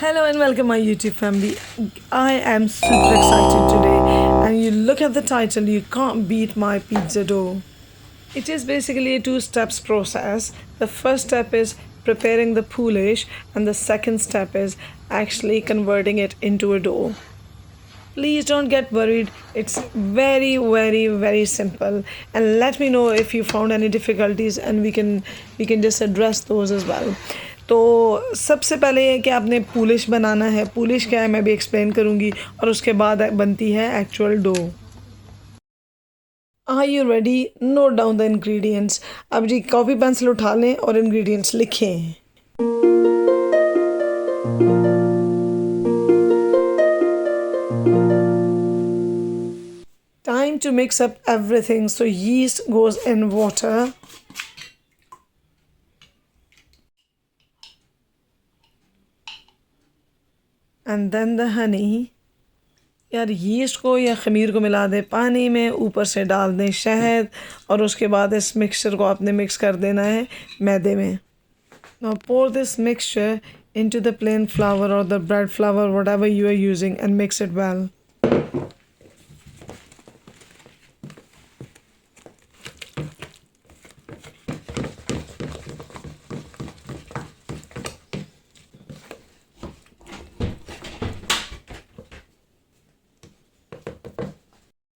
Hello and welcome my YouTube family. I am super excited today and you look at the title, you can't beat my pizza dough. It is basically a two steps process. The first step is preparing the poolish and the second step is actually converting it into a dough. Please don't get worried. It's very simple. And let me know if you found any difficulties and we can just address those as well. तो सबसे पहले ये कि आपने police बनाना है. Police क्या है मैं भी एक्सप्लेन करूँगी और उसके बाद बनती है actual dough. Are you ready? Note down the ingredients. अब जी कॉपी पेंसिल उठा लें और ingredients लिखें. Time to mix up everything. So yeast goes in water. And then the honey. यार यीस्ट को या ख़मीर को मिला दें पानी में, ऊपर से डाल दें शहद और उसके बाद इस मिक्सचर को आपने मिक्स कर देना है मैदे में. Now pour this mixture into the plain flour or the bread flour, whatever you are using, and mix it well.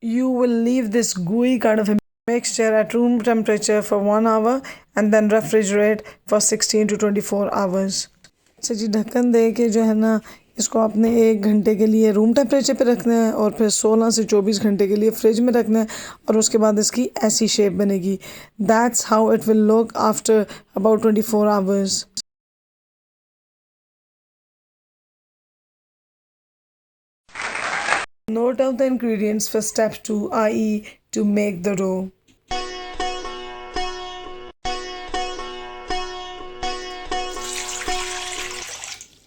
You will leave this gooey kind of a mixture at room temperature for 1 hour and then refrigerate for 16 to 24 hours. अच्छा जी ढक्कन दे के जो है ना इसको आपने 1 घंटे के लिए रूम टेम्परेचर पे रखना है और फिर 16 से 24 घंटे के लिए फ्रिज में रखना है और उसके बाद इसकी ऐसी शेप बनेगी. That's how it will look after about 24 hours. Note down the ingredients for step 2, i.e. to make the dough.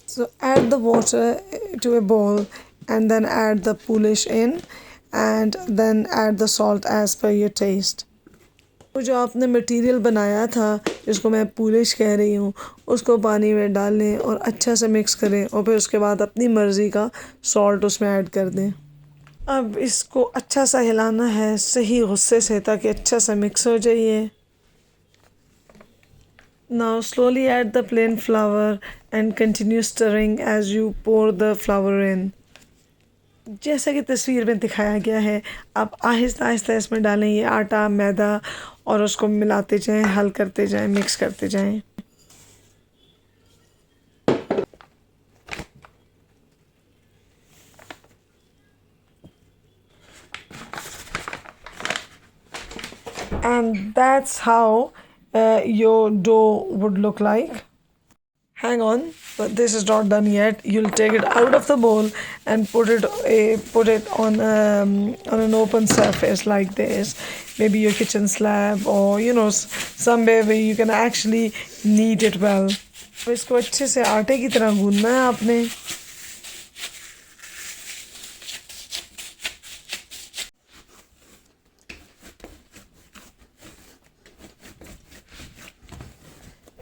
So add the water to a bowl and then add the poolish in and then add the salt as per your taste. तो जो आपने material बनाया था जिसको मैं police कह रही हूँ उसको पानी में डालें और अच्छा से मिक्स करें और फिर उसके बाद अपनी मर्ज़ी का सॉल्ट उसमें ऐड कर दें. अब इसको अच्छा सा हिलाना है सही गुस्से से ताकि अच्छा सा मिक्स हो जाइए. Now slowly add the plain flour and continue stirring as you pour the flour in. जैसा कि तस्वीर में दिखाया गया है आप आहिस्ता आहिस्ता इसमें डालें ये आटा मैदा और उसको मिलाते जाएं, हल करते जाएं, मिक्स करते जाएं. And that's how your dough would look like. Hang on, but this is not done yet. You'll take it out of the bowl and put it on an open surface like this, maybe your kitchen slab or somewhere where you can actually knead it well. इसको अच्छे से आटे की तरह गूंदना है आपने.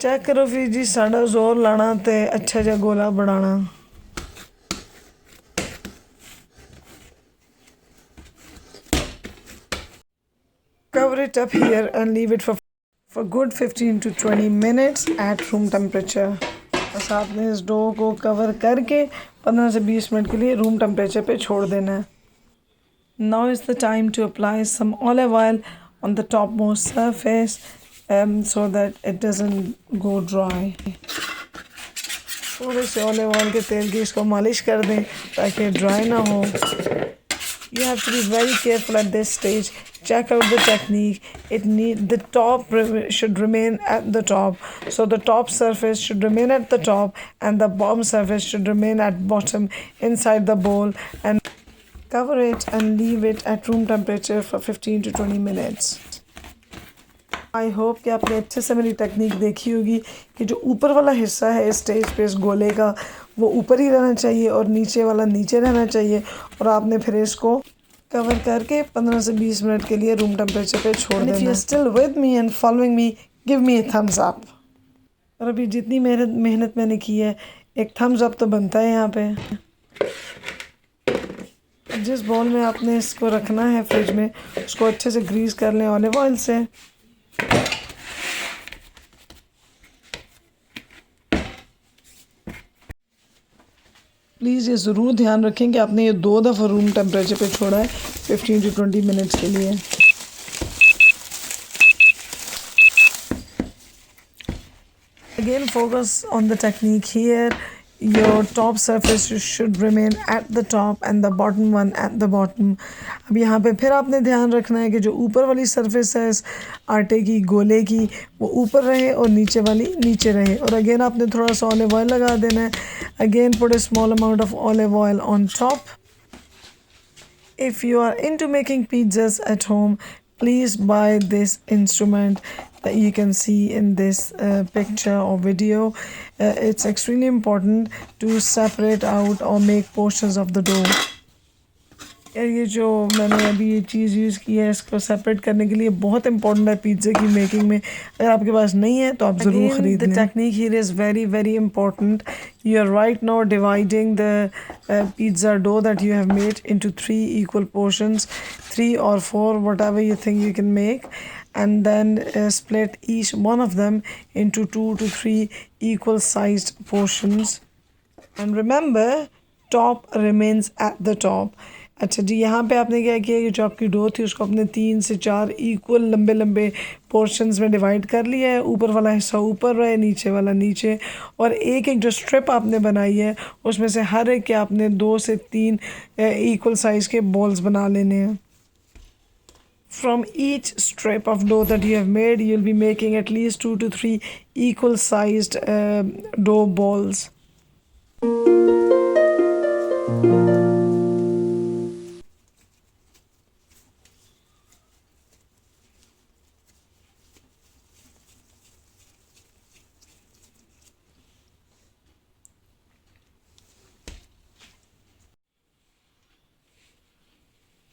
Check करो फिर जी साड़ा जोर लाना ते अच्छा जा गोला बनाना. Cover it up here and leave it for good 15 to 20 minutes at room temperature. बस आपने इस डो को कवर करके 15 से 20 मिनट के लिए रूम टेम्परेचर पे छोड़ देना है. Now is the time to apply some olive oil on the topmost surface so that it doesn't go dry. थोड़े से ऑलिव ऑयल के तेल की इसको मालिश कर दें ताकि ड्राई ना हो. You have to be very careful at this stage. Check out the technique. The top should remain at the top. So the top surface should remain at the top and the bottom surface should remain at bottom inside the bowl and cover it and leave it at room temperature for 15 to 20 minutes. I hope कि आपने अच्छे से मेरी technique देखी होगी कि जो ऊपर वाला हिस्सा है इस स्टेज पे इस गोले का वो ऊपर ही रहना चाहिए और नीचे वाला नीचे रहना चाहिए और आपने फिर इसको कवर करके 15 से 20 मिनट के लिए रूम टेम्परेचर पे छोड़ देना. If you are still with me and following me give me a thumbs up. और अभी जितनी मेहनत मैंने की है एक थम्स अप तो बनता है यहाँ पे। जिस बॉल में आपने इसको रखना है फ्रिज में, उसको अच्छे से ग्रीस कर लें ऑलिव ऑयल से। प्लीज़ ये ज़रूर ध्यान रखें कि आपने ये 2 दफ़ा रूम टेम्परेचर पे छोड़ा है 15 to 20 मिनट्स के लिए। Again, focus on the technique here. Your top surface should remain at the top and the bottom one at the bottom. अब यहाँ पे फिर आपने ध्यान रखना है कि जो ऊपर वाली सरफेस है इस आटे की गोले की वो ऊपर रहे और नीचे वाली नीचे रहे। और अगेन आपने थोड़ा सा ऑलिव ऑयल लगा देना है। Again put a small amount of olive oil on top. If you are into making pizzas at home, please buy this instrument that you can see in this picture or video. It's extremely important to separate out or make portions of the dough. यार ये जो मैंने अभी ये चीज़ use की है इसको separate करने के लिए बहुत इंपॉर्टेंट है पिज़्ज़ा की मेकिंग में। अगर आपके पास नहीं है तो आप ज़रूर ख़रीद लें। The technique here is very very important. You are right now dividing the pizza dough that you have made into 3 equal portions, 3 or 4 whatever you think you can make, and then split each one of them into 2 to 3 equal sized portions. And remember, top remains at the top. अच्छा जी, यहाँ पे आपने क्या किया कि जो आपकी dough थी उसको अपने 3 से 4 इक्वल लंबे लंबे पोर्शंस में डिवाइड कर लिया है। ऊपर वाला हिस्सा ऊपर रहे, नीचे वाला नीचे, और एक एक जो स्ट्रिप आपने बनाई है उसमें से हर एक के आपने 2 से 3 इक्वल साइज़ के बॉल्स बना लेने हैं। From each strip of dough that you have made, you'll be making at least 2 to 3 equal sized dough balls.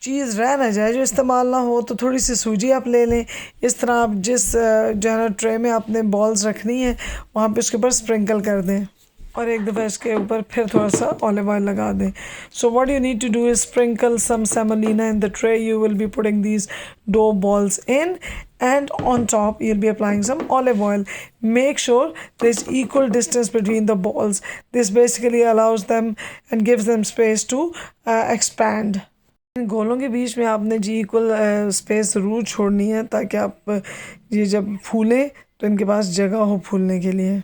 चीज़ रह ना जाए जो इस्तेमाल ना हो तो थोड़ी सी सूजी आप ले लें। इस तरह आप जिस जो है ना ट्रे में आपने बॉल्स रखनी है वहाँ पे उसके ऊपर स्प्रिंकल कर दें और एक दफ़ा इसके ऊपर फिर थोड़ा सा ऑलिव ऑयल लगा दें। So what you need to do is sprinkle some semolina in the tray. You will be putting these dough balls in and on top you'll be applying some olive oil. Make sure there's equal distance between the balls. This basically allows them and gives them space to expand. इन गोलों के बीच में आपने जी equal space ज़रूर छोड़नी है ताकि आप ये जब फूलें तो इनके पास जगह हो फूलने के लिए।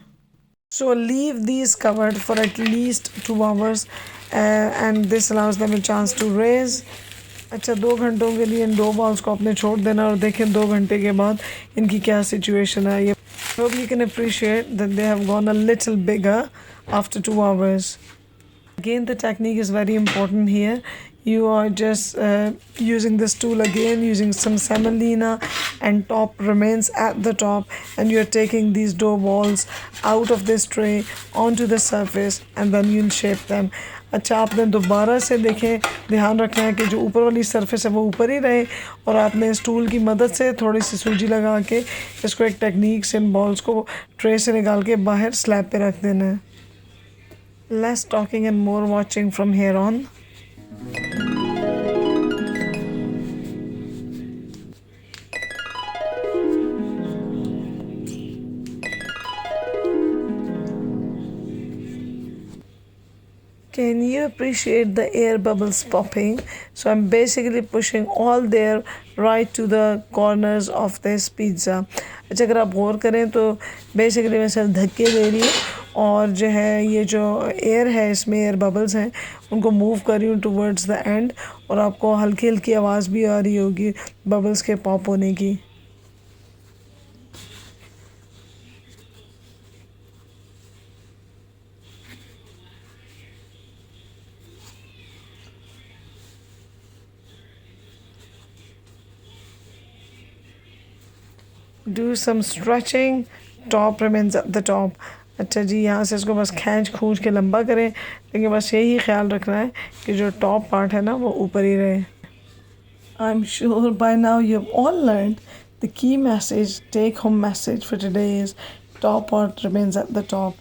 So leave these covered for at least 2 hours and this allows them a chance to rise. अच्छा, 2 घंटों के लिए इन 2 बॉल्स को आपने छोड़ देना और देखें 2 घंटे के बाद इनकी क्या सिचुएशन है। ये hope you can appreciate that they have gone a little bigger after 2 hours. Again, the technique is very important here. You are just using this tool again, using some semolina, and top remains at the top, and you're taking these dough balls out of this tray onto the surface and then you'll shape them. अच्छा, आपने दोबारा से देखें, ध्यान रखना है कि जो ऊपर वाली सरफेस है वो ऊपर ही रहे और आपने इस टूल की मदद से थोड़ी सी सूजी लगा के इसको एक टेक्निक से इन बॉल्स को ट्रे से निकाल के बाहर स्लैब पे रख देना है। Less talking and more watching from here on. Can you appreciate the air bubbles popping? So I'm basically pushing all the air right to the corners of this pizza. अच्छा, अगर आप गौर करें तो बेसिकली मैं सिर्फ धक्के दे रही हूँ और जो है ये जो एयर है इसमें एयर बबल्स हैं उनको मूव कर रही हूँ टूवर्ड्स द एंड, और आपको हल्की हल्की आवाज़ भी आ रही होगी बबल्स के पॉप होने की। Do some stretching, top remains at the top. अच्छा जी, यहाँ से इसको बस खींच खूंच के लंबा करें, लेकिन बस यही ख्याल रखना है कि जो टॉप पार्ट है ना वो ऊपर ही रहे। I'm sure by now you've all learned the key message, take home message for today is top part remains at the top.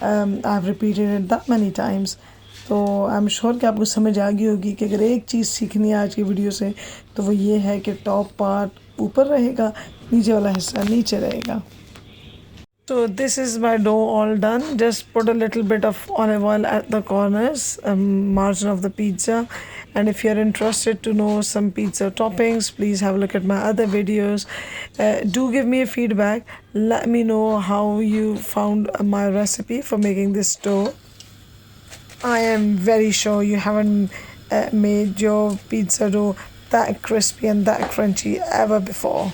I've repeated it that many times. तो आई एम श्योर कि आपको समझ आ गई होगी कि अगर एक चीज़ सीखनी है आज की वीडियो से तो वो ये है कि टॉप पार्ट ऊपर रहेगा, नीचे वाला हिस्सा नीचे रहेगा. So this is my dough all done. Just put a little bit of olive oil at the corners, margin of the pizza. And if you're interested to know some pizza toppings, please have a look at my other videos. Do give me a feedback. Let me know how you found my recipe for making this dough. I am very sure you haven't made your pizza dough that crispy and that crunchy ever before.